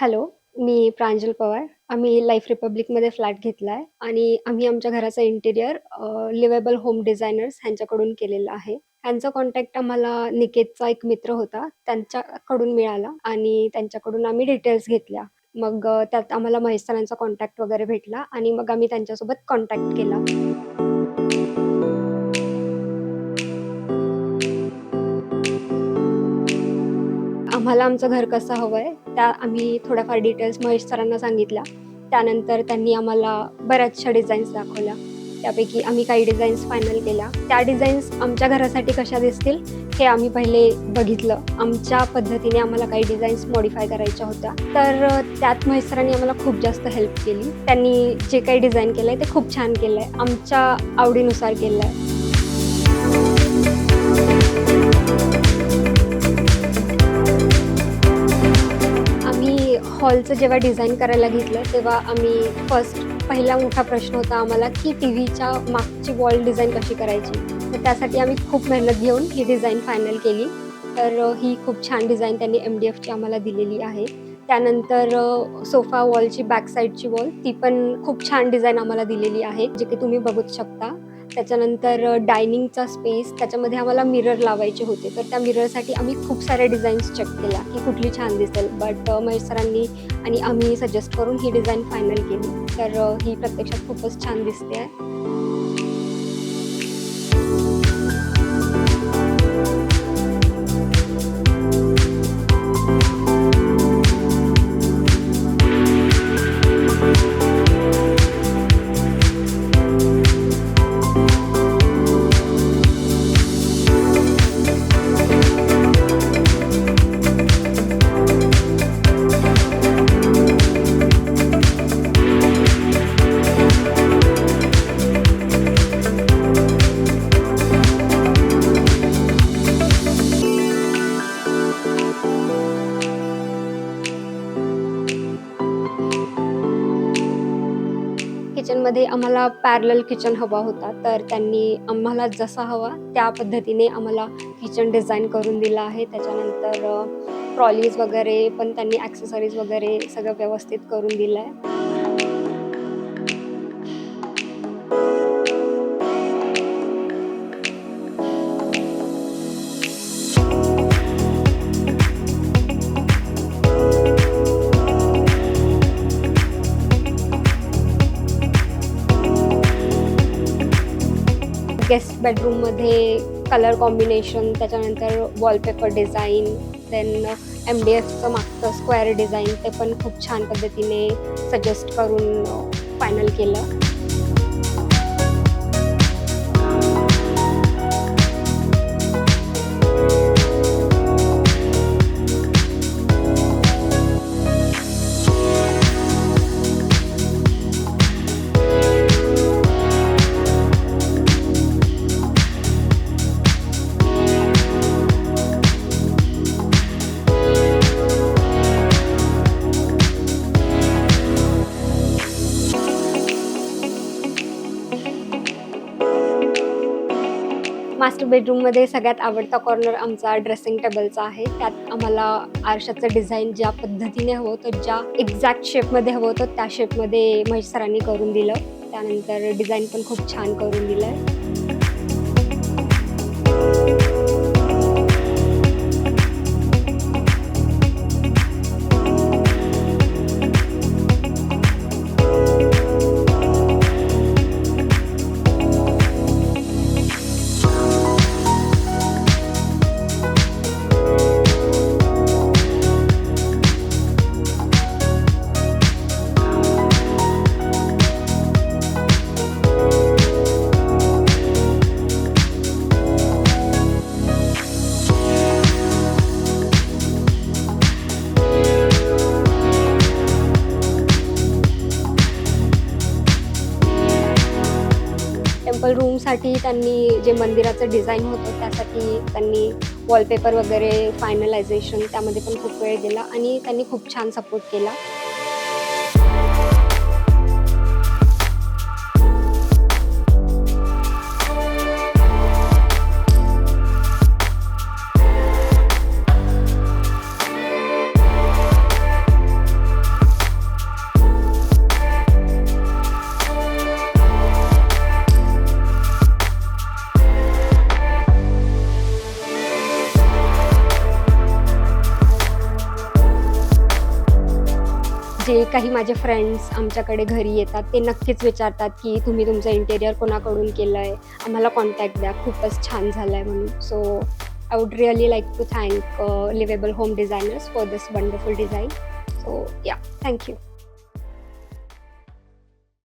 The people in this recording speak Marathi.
हॅलो, मी प्रांजल पवार. आम्ही लाईफ रिपब्लिकमध्ये फ्लॅट घेतला आहे आणि आम्ही आमच्या घराचं इंटिरियर लिवेबल होम डिझायनर्स ह्यांच्याकडून केलेलं आहे. ह्यांचा कॉन्टॅक्ट आम्हाला निकेतचा एक मित्र होता, त्यांच्याकडून मिळाला आणि त्यांच्याकडून आम्ही डिटेल्स घेतल्या. मग त्यात आम्हाला महेश सरांचा कॉन्टॅक्ट वगैरे भेटला आणि मग आम्ही त्यांच्यासोबत कॉन्टॅक्ट केला. आम्हाला आमचं घर कसं हवंय, त्या आम्ही थोड्याफार डिटेल्स महेश सरांना सांगितल्या. त्यानंतर त्यांनी आम्हाला बऱ्याचशा डिझाईन्स दाखवल्या. त्यापैकी आम्ही काही डिझाईन्स फायनल केल्या. त्या डिझाईन्स आमच्या घरासाठी कशा दिसतील, हे आम्ही पहिले बघितलं. आमच्या पद्धतीने आम्हाला काही डिझाईन्स मॉडिफाय करायच्या होत्या. तर त्यात महेश सरांनी आम्हाला खूप जास्त हेल्प केली. त्यांनी जे काही डिझाईन केलंय ते खूप छान केलंय. आमच्या आवडीनुसार केलंय. आम्ही हॉलचं जेव्हा डिझाइन करायला घेतलं, तेव्हा आम्ही पहिला मोठा प्रश्न होता आम्हाला, की टीव्हीच्या मागची वॉल डिझाइन कशी करायची? तर त्यासाठी आम्ही खूप मेहनत घेऊन ही डिझाइन फायनल केली. तर ही खूप छान डिझाइन त्यांनी MDFची आम्हाला दिलेली आहे. त्यानंतर सोफा वॉलची बॅक साइडची वॉल, ती पण खूप छान डिझाइन आम्हाला दिलेली आहे, जे की तुम्ही बघूच शकता. त्याच्यानंतर डायनिंगचा स्पेस, त्याच्यामध्ये आम्हाला मिरर लावायचे होते. तर त्या मिररसाठी आम्ही खूप साऱ्या डिझाईन्स चेक केल्या, की कुठली छान दिसेल. बट महेश सरांनी आणि आम्ही सजेस्ट करून ही डिझाइन फायनल केली. तर ही प्रत्यक्षात खूपच छान दिसते आहे. किचनमध्ये आम्हाला पॅरलल किचन हवा होता, तर त्यांनी आम्हाला जसा हवा त्या पद्धतीने आम्हाला किचन डिझाइन करून दिलं आहे. त्याच्यानंतर ट्रॉलीज वगैरे पण त्यांनी ॲक्सेसरीज वगैरे सगळं व्यवस्थित करून दिलं आहे. गेस्ट बेडरूममध्ये कलर कॉम्बिनेशन, त्याच्यानंतर वॉलपेपर डिझाईन, देन MDFचं मागचं स्क्वेअर डिझाईन, ते पण खूप छान पद्धतीने सजेस्ट करून फायनल केलं. मास्टर बेडरूममध्ये सगळ्यात आवडता कॉर्नर आमचा ड्रेसिंग टेबलचा आहे. त्यात आम्हाला आरशाचं डिझाइन ज्या पद्धतीने हवं होतं, ज्या एक्झॅक्ट शेपमध्ये हवं होतं, त्या शेपमध्ये महेश सरांनी करून दिलं. त्यानंतर डिझाइन पण खूप छान करून दिलंय. टेम्पल रूमसाठी त्यांनी जे मंदिराचं डिझाइन होतं, त्यासाठी त्यांनी वॉलपेपर वगैरे फायनलायझेशन त्यामध्ये पण खूप वेळ दिला आणि त्यांनी खूप छान सपोर्ट केला. जे काही माझे फ्रेंड्स आमच्याकडे घरी येतात ते नक्कीच विचारतात की तुम्ही तुमचं इंटेरियर कोणाकडून केलं आहे, आम्हाला कॉन्टॅक्ट द्या, खूपच छान झालं आहे म्हणून. So I would really like to thank livable home designers for this wonderful design. So yeah, thank you.